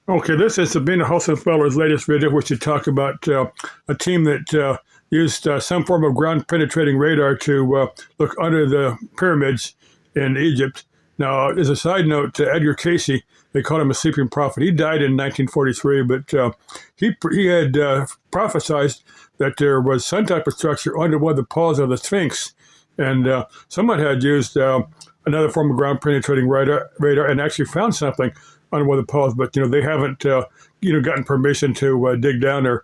Okay, this is Sabina Hossenfeller's latest video, which should talk about a team that used some form of ground penetrating radar to look under the pyramids in Egypt. Now, as a side note, Edgar Casey, they called him a sleeping prophet. He died in 1943, but he had prophesized that there was some type of structure under one of the paws of the Sphinx. And someone had used another form of ground penetrating radar and actually found something on one of the paws, but they haven't gotten permission to dig down there.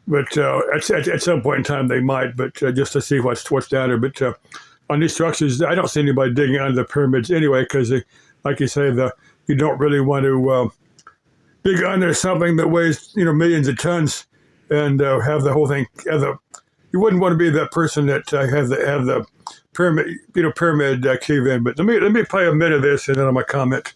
But at some point in time they might, but just to see what's down there. But on these structures, I don't see anybody digging under the pyramids anyway, because like you say, you don't really want to dig under something that weighs millions of tons and have the whole thing. You wouldn't want to be that person that have the pyramid cave in. But let me play a minute of this, and then I'm gonna comment.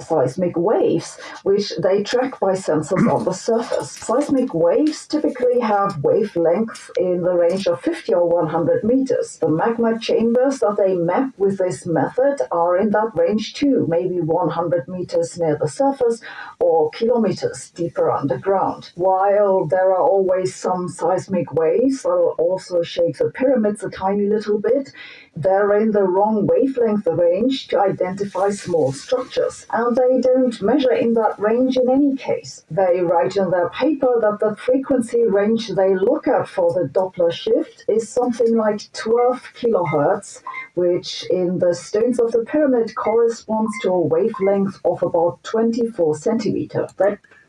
Seismic waves, which they track by sensors on the surface. Seismic waves typically have wavelengths in the range of 50 or 100 meters. The magma chambers that they map with this method are in that range too, maybe 100 meters near the surface or kilometers deeper underground. While there are always some seismic waves that will also shake the pyramids a tiny little bit, they're in the wrong wavelength range to identify small structures. And they don't measure in that range in any case. They write in their paper that the frequency range they look at for the Doppler shift is something like 12 kilohertz, which in the stones of the pyramid corresponds to a wavelength of about 24 centimeters.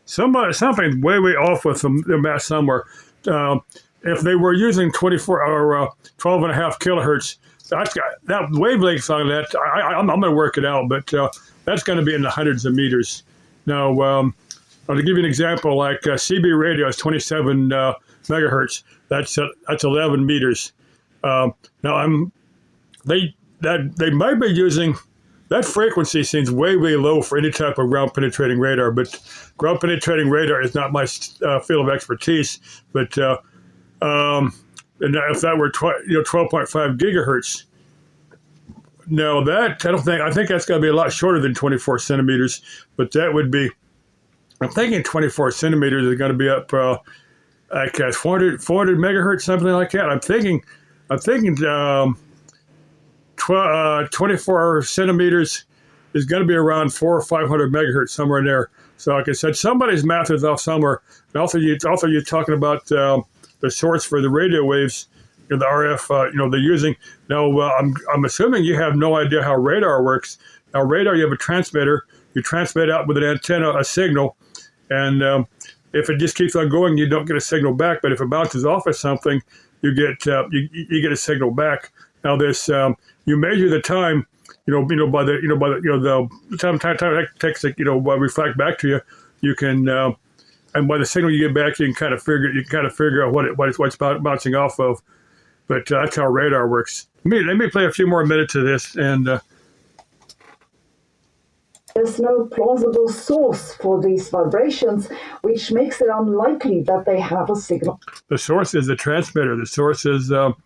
Something way off with the math somewhere. If they were using 24 or 12 and a half kilohertz, that wavelength on that, I'm going to work it out, but that's going to be in the hundreds of meters. Now, I'll give you an example. Like CB radio is 27 megahertz. That's 11 meters. Now, they might be using that frequency. Seems way low for any type of ground penetrating radar. But ground penetrating radar is not my field of expertise. But and if that were 12.5 gigahertz. No, I think that's going to be a lot shorter than 24 centimeters, but that would be, I'm thinking 24 centimeters is going to be up like 400 megahertz, something like that. I'm thinking 24 centimeters is going to be around 400 or 500 megahertz, somewhere in there. So like I said, somebody's math is off somewhere. And also you're talking about the source for the radio waves, the RF, they're using. Now, I'm assuming you have no idea how radar works. Now, radar, you have a transmitter. You transmit out with an antenna a signal, and if it just keeps on going, you don't get a signal back. But if it bounces off of something, you get you get a signal back. Now, this you measure the time, by the time it takes to reflect back to you. You can. And by the signal you get back, you can kind of figure out what's bouncing off of. But that's how radar works. Let me play a few more minutes of this. And there's no plausible source for these vibrations, which makes it unlikely that they have a signal. The source is the transmitter. The source is, that's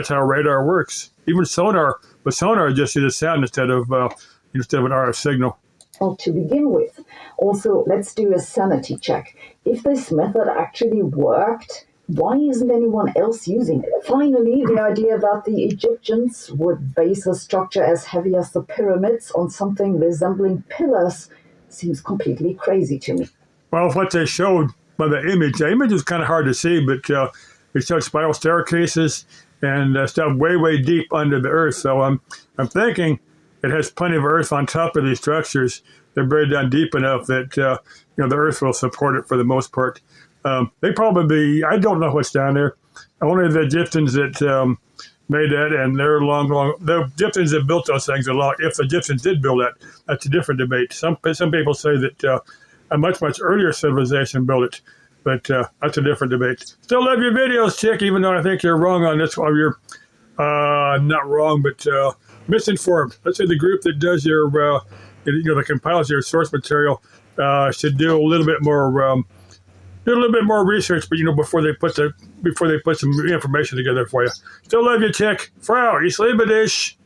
how radar works. Even sonar, but sonar just is a sound instead of an RF signal. Well, to begin with, also let's do a sanity check. If this method actually worked, why isn't anyone else using it? Finally, the idea that the Egyptians would base a structure as heavy as the pyramids on something resembling pillars seems completely crazy to me. Well, what they showed by the image is kind of hard to see, but it showed spiral staircases and stuff way deep under the earth. So I'm thinking it has plenty of earth on top of these structures. They're buried down deep enough that the earth will support it for the most part. They probably, I don't know what's down there. Only the Egyptians that made that, and the Egyptians that built those things if the Egyptians did build that, that's a different debate. Some people say that a much earlier civilization built it, but that's a different debate. Still love your videos, Chick, even though I think you're wrong on this one. You're not wrong, but misinformed. Let's say the group that does your, that compiles your source material should do a little bit more research, but before they put some information together for you. Still love you, Chick. Frau, ich liebe dich.